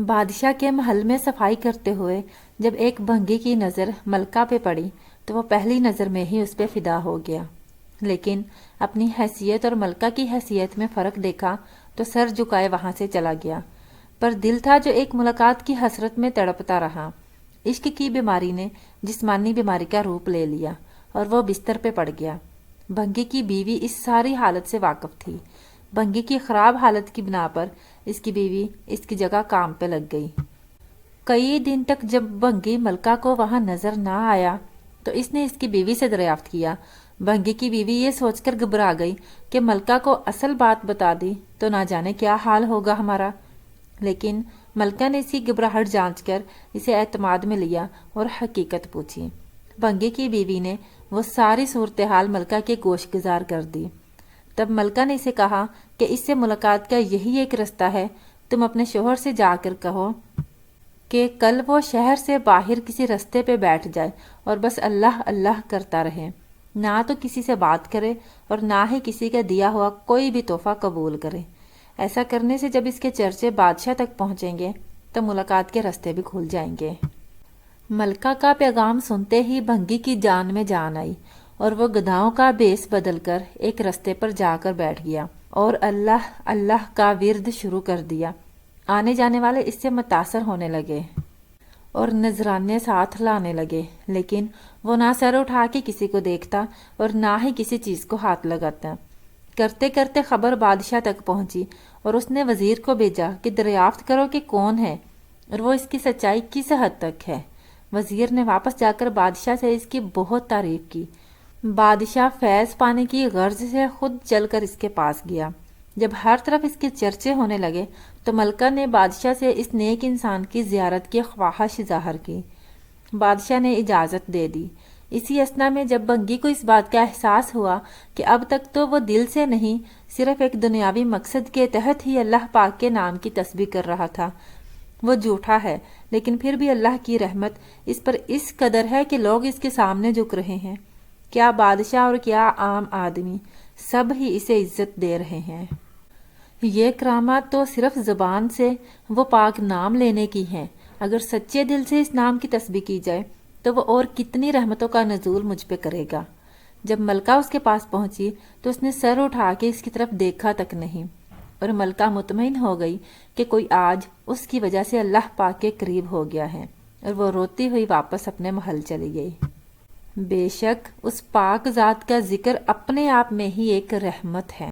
بادشاہ کے محل میں صفائی کرتے ہوئے جب ایک بھنگی کی نظر ملکہ پہ پڑی تو وہ پہلی نظر میں ہی اس پہ فدا ہو گیا، لیکن اپنی حیثیت اور ملکہ کی حیثیت میں فرق دیکھا تو سر جھکائے وہاں سے چلا گیا، پر دل تھا جو ایک ملاقات کی حسرت میں تڑپتا رہا۔ عشق کی بیماری نے جسمانی بیماری کا روپ لے لیا اور وہ بستر پہ پڑ گیا۔ بھنگی کی بیوی اس ساری حالت سے واقف تھی۔ بھنگی کی خراب حالت کی بنا پر اس کی بیوی اس کی جگہ کام پہ لگ گئی۔ کئی دن تک جب بھنگی ملکہ کو وہاں نظر نہ آیا تو اس نے اس کی بیوی سے دریافت کیا۔ بھنگی کی بیوی یہ سوچ کر گھبرا گئی کہ ملکہ کو اصل بات بتا دی تو نہ جانے کیا حال ہوگا ہمارا، لیکن ملکہ نے اسی گھبراہٹ جانچ کر اسے اعتماد میں لیا اور حقیقت پوچھی۔ بھنگی کی بیوی نے وہ ساری صورتحال ملکہ کے گوش گزار کر دی۔ تب ملکہ نے اسے کہا کہ اس سے ملاقات کا یہی ایک رستہ ہے، تم اپنے شوہر سے جا کر کہو کہ کل وہ شہر سے باہر کسی رستے پہ بیٹھ جائے اور بس اللہ اللہ کرتا رہے، نہ تو کسی سے بات کرے اور نہ ہی کسی کا دیا ہوا کوئی بھی تحفہ قبول کرے۔ ایسا کرنے سے جب اس کے چرچے بادشاہ تک پہنچیں گے تو ملاقات کے رستے بھی کھل جائیں گے۔ ملکہ کا پیغام سنتے ہی بھنگی کی جان میں جان آئی اور وہ گدھاؤں کا بیس بدل کر ایک رستے پر جا کر بیٹھ گیا اور اللہ اللہ کا ورد شروع کر دیا۔ آنے جانے والے اس سے متاثر ہونے لگے اور نذرانے ساتھ لانے لگے، لیکن وہ نہ سر اٹھا کے کسی کو دیکھتا اور نہ ہی کسی چیز کو ہاتھ لگاتا۔ کرتے کرتے خبر بادشاہ تک پہنچی اور اس نے وزیر کو بھیجا کہ دریافت کرو کہ کون ہے اور وہ اس کی سچائی کس حد تک ہے۔ وزیر نے واپس جا کر بادشاہ سے اس کی بہت تعریف کی۔ بادشاہ فیض پانے کی غرض سے خود چل کر اس کے پاس گیا۔ جب ہر طرف اس کے چرچے ہونے لگے تو ملکہ نے بادشاہ سے اس نیک انسان کی زیارت کی خواہش ظاہر کی۔ بادشاہ نے اجازت دے دی۔ اسی اثنا میں جب بھنگی کو اس بات کا احساس ہوا کہ اب تک تو وہ دل سے نہیں صرف ایک دنیاوی مقصد کے تحت ہی اللہ پاک کے نام کی تسبیح کر رہا تھا، وہ جھوٹا ہے لیکن پھر بھی اللہ کی رحمت اس پر اس قدر ہے کہ لوگ اس کے سامنے جھک رہے ہیں، کیا بادشاہ اور کیا عام آدمی، سب ہی اسے عزت دے رہے ہیں۔ یہ کرامات تو صرف زبان سے وہ پاک نام لینے کی ہیں، اگر سچے دل سے اس نام کی تسبیح کی جائے تو وہ اور کتنی رحمتوں کا نزول مجھ پہ کرے گا۔ جب ملکہ اس کے پاس پہنچی تو اس نے سر اٹھا کے اس کی طرف دیکھا تک نہیں، اور ملکہ مطمئن ہو گئی کہ کوئی آج اس کی وجہ سے اللہ پاک کے قریب ہو گیا ہے، اور وہ روتی ہوئی واپس اپنے محل چلی گئی۔ بے شک اس پاک ذات کا ذکر اپنے آپ میں ہی ایک رحمت ہے۔